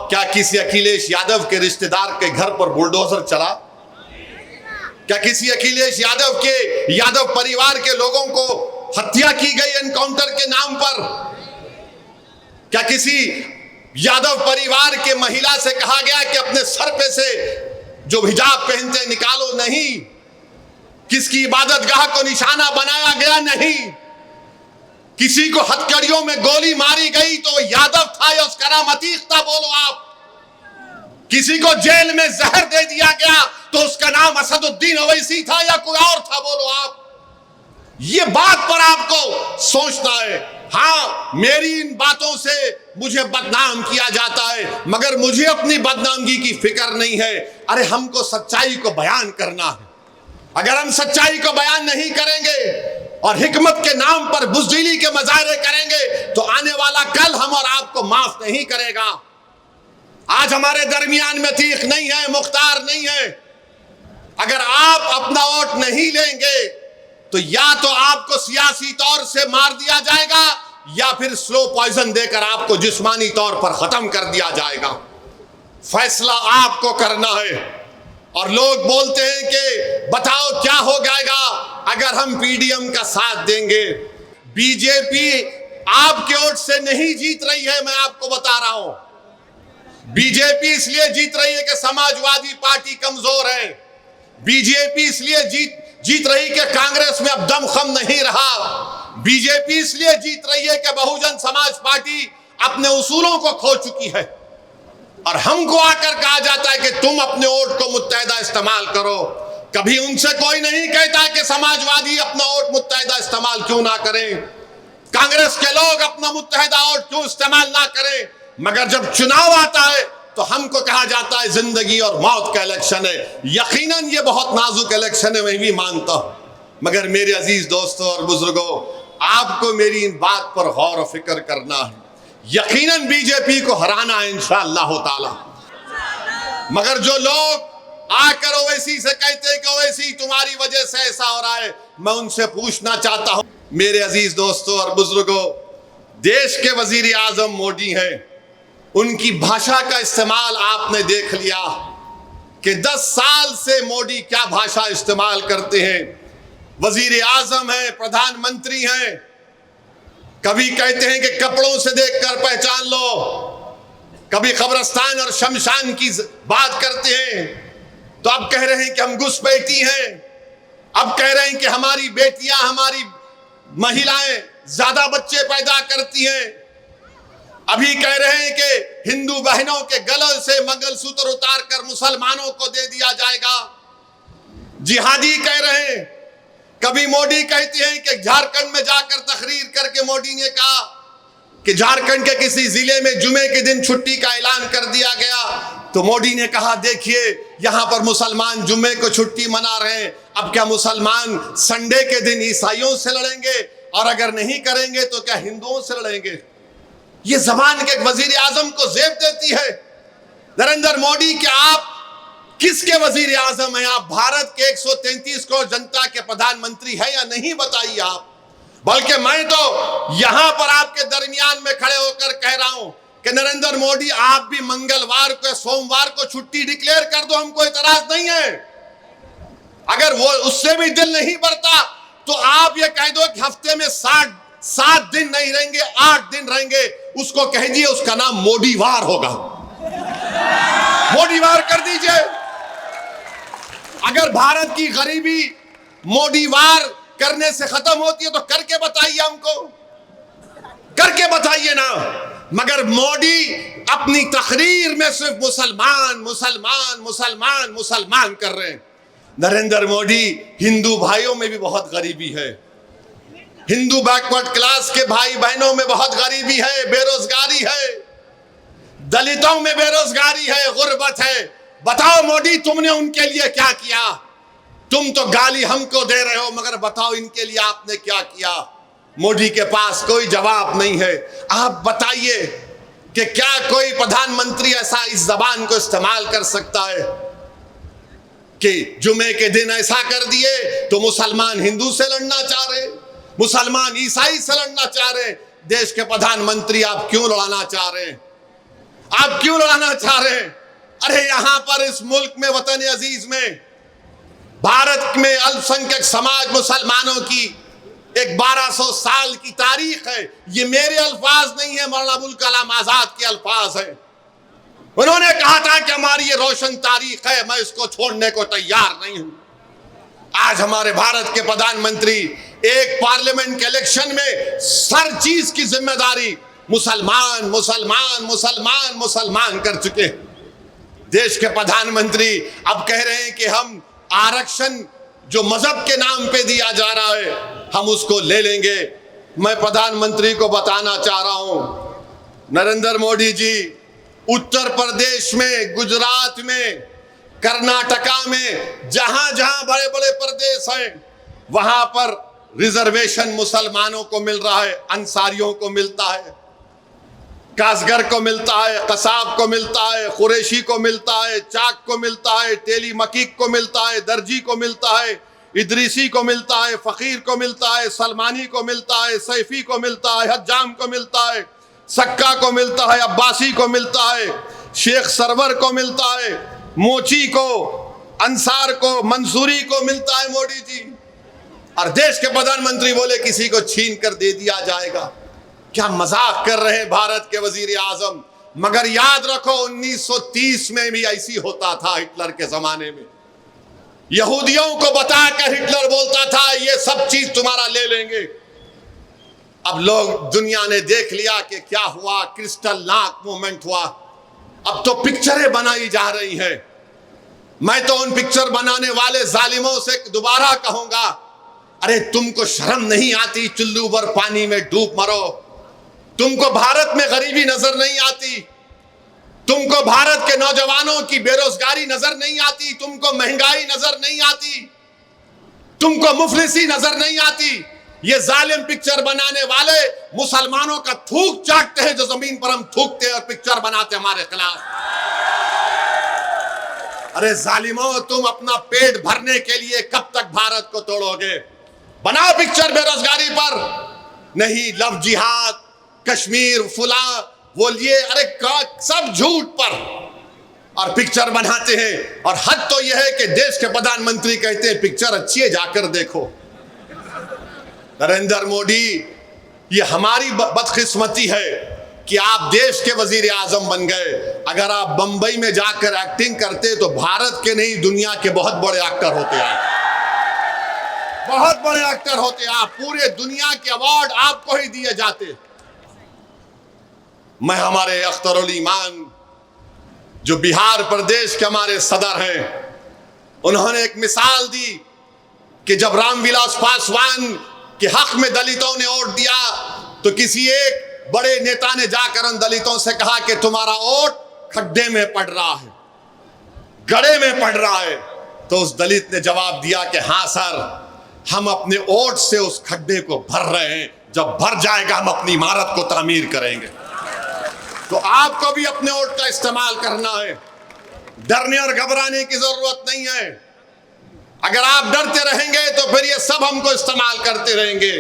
क्या किसी अखिलेश यादव के रिश्तेदार के घर पर बुलडोजर चला? क्या किसी अखिलेश यादव के यादव परिवार के लोगों को हत्या की गई एनकाउंटर के नाम पर? क्या किसी यादव परिवार के महिला से कहा गया कि अपने सर पे से जो हिजाब पहनते निकालो? नहीं। किसकी इबादतगाह को निशाना बनाया गया? नहीं। किसी को हथकड़ियों में गोली मारी गई तो यादव था या उसका नाम अतीक था? बोलो आप। किसी को जेल में जहर दे दिया गया तो उसका नाम असदुद्दीन ओवैसी था या कोई और था? बोलो आप। ये बात पर आपको सोचना है। हाँ, मेरी इन बातों से मुझे बदनाम किया जाता है, मगर मुझे अपनी बदनामगी की फिक्र नहीं है। अरे हमको सच्चाई को बयान करना है। अगर हम सच्चाई को बयान नहीं करेंगे और हिकमत के नाम पर बुज़दिली के मजारे करेंगे तो आने वाला कल हम और आपको माफ नहीं करेगा। आज हमारे दरमियान में अतीक नहीं है, मुख्तार नहीं है। अगर आप अपना वोट नहीं लेंगे तो या तो आपको सियासी तौर से मार दिया जाएगा या फिर स्लो पॉइजन देकर आपको जिस्मानी तौर पर खत्म कर दिया जाएगा। फैसला आपको करना है। और लोग बोलते हैं कि बताओ क्या हो जाएगा अगर हम पीडीएम का साथ देंगे। बीजेपी आपके वोट से नहीं जीत रही है, मैं आपको बता रहा हूं। बीजेपी इसलिए जीत रही है कि समाजवादी पार्टी कमजोर है। बीजेपी इसलिए जीत रही कि कांग्रेस में अब दमखम नहीं रहा। बीजेपी इसलिए जीत रही है कि बहुजन समाज पार्टी अपने उसूलों को खो चुकी है। और हमको आकर कहा जाता है कि तुम अपने वोट को मुत्तहिदा इस्तेमाल करो। कभी उनसे कोई नहीं कहता कि समाजवादी अपना वोट मुत्तहिदा इस्तेमाल क्यों ना करें, कांग्रेस के लोग अपना मुत्तहिदा वोट क्यों इस्तेमाल ना करें। मगर जब चुनाव आता है तो हमको कहा जाता है जिंदगी और मौत का इलेक्शन है। यकीनन ये बहुत नाजुक इलेक्शन है, मैं भी मानता हूं। मगर मेरे अजीज दोस्तों और बुजुर्गों, आपको मेरी इन बात पर गौर और फिक्र करना है। यकीनन बीजेपी को हराना है इंशाअल्लाह ताला। मगर जो लोग आकर ओवैसी से कहते हैं कि ओवैसी तुम्हारी वजह से ऐसा हो रहा है, मैं उनसे पूछना चाहता हूं मेरे अजीज दोस्तों और बुजुर्गों, देश के वजीर आजम मोदी हैं। उनकी भाषा का इस्तेमाल आपने देख लिया कि 10 साल से मोदी क्या भाषा इस्तेमाल करते हैं। वजीर आजम है, प्रधानमंत्री हैं, कभी कहते हैं कि कपड़ों से देखकर पहचान लो, कभी कब्रिस्तान और शमशान की बात करते हैं, तो अब कह रहे हैं कि हम घुसपैठी हैं, अब कह रहे हैं कि हमारी बेटियां, हमारी महिलाएं ज्यादा बच्चे पैदा करती हैं, अभी कह रहे हैं कि हिंदू बहनों के गलों से मंगलसूत्र उतारकर मुसलमानों को दे दिया जाएगा, जिहादी कह रहे हैं। कभी मोदी कहते हैं कि झारखंड में जाकर तकरीर करके मोदी ने कहा कि झारखंड के किसी जिले में जुमे के दिन छुट्टी का ऐलान कर दिया गया, तो मोदी ने कहा देखिए यहां पर मुसलमान जुमे को छुट्टी मना रहे हैं, अब क्या मुसलमान संडे के दिन ईसाइयों से लड़ेंगे, और अगर नहीं करेंगे तो क्या हिंदुओं से लड़ेंगे। ये जबान के वजीर आजम को जेब देती है। नरेंद्र मोदी, क्या आप किसके वजीर आजम हैं? आप भारत के 133 करोड़ जनता के प्रधानमंत्री हैं या नहीं, बताइए आप। बल्कि मैं तो यहां पर आपके दरमियान में खड़े होकर कह रहा हूं कि नरेंद्र मोदी, आप भी मंगलवार को, सोमवार को छुट्टी डिक्लेयर कर दो, हमको इतराज नहीं है। अगर वो उससे भी दिल नहीं भरता तो आप ये कह दो कि हफ्ते में 7 दिन नहीं रहेंगे, 8 दिन रहेंगे, उसको कह दिए उसका नाम मोदीवार होगा। मोदीवार कर दीजिए। अगर भारत की गरीबी मोदीवार करने से खत्म होती है तो करके बताइए, हमको करके बताइए ना। मगर मोदी अपनी तकरीर में सिर्फ मुसलमान मुसलमान मुसलमान मुसलमान कर रहे हैं। नरेंद्र मोदी, हिंदू भाइयों में भी बहुत गरीबी है, हिंदू बैकवर्ड क्लास के भाई बहनों में बहुत गरीबी है, बेरोजगारी है, दलितों में बेरोजगारी है, गुर्बत है। बताओ मोदी, तुमने उनके लिए क्या किया? तुम तो गाली हमको दे रहे हो, मगर बताओ इनके लिए आपने क्या किया? मोदी के पास कोई जवाब नहीं है। आप बताइए कि क्या कोई प्रधानमंत्री ऐसा इस जबान को इस्तेमाल कर सकता है कि जुमे के दिन ऐसा कर दिए तो मुसलमान हिंदू से लड़ना चाह रहे, मुसलमान ईसाई से लड़ना चाह रहे। देश के प्रधानमंत्री, आप क्यों लड़ाना चाह रहे हैं? आप क्यों लड़ाना चाह रहे हैं? अरे यहां पर इस मुल्क में, वतन अजीज में, भारत में अल्पसंख्यक समाज मुसलमानों की एक 1200 साल की तारीख है। ये मेरे अल्फाज नहीं है, मौलाना अबुल कलाम आजाद के अल्फाज है। उन्होंने कहा था कि हमारी ये रोशन तारीख है, मैं इसको छोड़ने को तैयार नहीं हूं। आज हमारे भारत के प्रधानमंत्री एक पार्लियामेंट के इलेक्शन में हर चीज की जिम्मेदारी मुसलमान मुसलमान मुसलमान मुसलमान कर चुके हैं। देश के प्रधानमंत्री अब कह रहे हैं कि हम आरक्षण जो मजहब के नाम पे दिया जा रहा है, हम उसको ले लेंगे। मैं प्रधानमंत्री को बताना चाह रहा हूं, नरेंद्र मोदी जी, उत्तर प्रदेश में, गुजरात में, कर्नाटका में, जहां जहां बड़े बड़े प्रदेश हैं, वहां पर रिजर्वेशन मुसलमानों को मिल रहा है, अंसारियों को मिलता है, कासगर को मिलता है, कसाब को मिलता है, कुरैशी को मिलता है, चाक को मिलता है, तेली मकीक को मिलता है, दर्जी को मिलता है, इदरीसी को मिलता है, फकीर को मिलता है, सलमानी को मिलता है, सैफी को मिलता है, हज्जाम को मिलता है, सक्का को मिलता है, अब्बासी को मिलता है, शेख सरवर को मिलता है, मोची को, अंसार को, मंसूरी को मिलता है। मोदी जी और देश के प्रधानमंत्री बोले किसी को छीन कर दे दिया जाएगा। क्या मजाक कर रहे हैं भारत के वजीर आजम? मगर याद रखो 1930 में भी ऐसी होता था। हिटलर के जमाने में यहूदियों को बताकर हिटलर बोलता था ये सब चीज तुम्हारा ले लेंगे। अब लोग, दुनिया ने देख लिया कि क्या हुआ, क्रिस्टल नाक मूवमेंट हुआ। अब तो पिक्चरें बनाई जा रही हैं। मैं तो उन पिक्चर बनाने वाले जालिमों से दोबारा कहूंगा, अरे तुमको शर्म नहीं आती? चुल्लू पर पानी में डूब मरो। तुमको भारत में गरीबी नजर नहीं आती? तुमको भारत के नौजवानों की बेरोजगारी नजर नहीं आती? तुमको महंगाई नजर नहीं आती? तुमको मुफलिसी नजर नहीं आती? ये जालिम पिक्चर बनाने वाले मुसलमानों का थूक चाटते हैं, जो जमीन पर हम थूकते हैं और पिक्चर बनाते हमारे खिलाफ। अरे जालिमों, तुम अपना पेट भरने के लिए कब तक भारत को तोड़ोगे? बनाओ पिक्चर बेरोजगारी पर, नहीं लव जिहाद, कश्मीर, फुला, वो लिए, अरे सब झूठ पर और पिक्चर बनाते हैं। और हद तो यह है कि देश के प्रधानमंत्री कहते हैं पिक्चर अच्छी है, जाकर देखो। नरेंद्र मोदी, ये हमारी बदकिस्मती है कि आप देश के वजीर आजम बन गए। अगर आप बंबई में जाकर एक्टिंग करते तो भारत के नहीं, दुनिया के बहुत बड़े एक्टर होते आप, बहुत बड़े एक्टर होते आप। पूरे दुनिया के अवार्ड आपको ही दिए जाते। मैं हमारे अख्तरुल ईमान जो बिहार प्रदेश के हमारे सदर हैं, उन्होंने एक मिसाल दी कि जब रामविलास पासवान के हक में दलितों ने वोट दिया तो किसी एक बड़े नेता ने जाकर उन दलितों से कहा कि तुम्हारा वोट खड्डे में पड़ रहा है, गड्ढे में पड़ रहा है। तो उस दलित ने जवाब दिया कि हाँ सर, हम अपने वोट से उस खड्डे को भर रहे हैं, जब भर जाएगा हम अपनी इमारत को तामीर करेंगे। तो आपको भी अपने वोट का इस्तेमाल करना है। डरने और घबराने की जरूरत नहीं है। अगर आप डरते रहेंगे तो फिर ये सब हमको इस्तेमाल करते रहेंगे।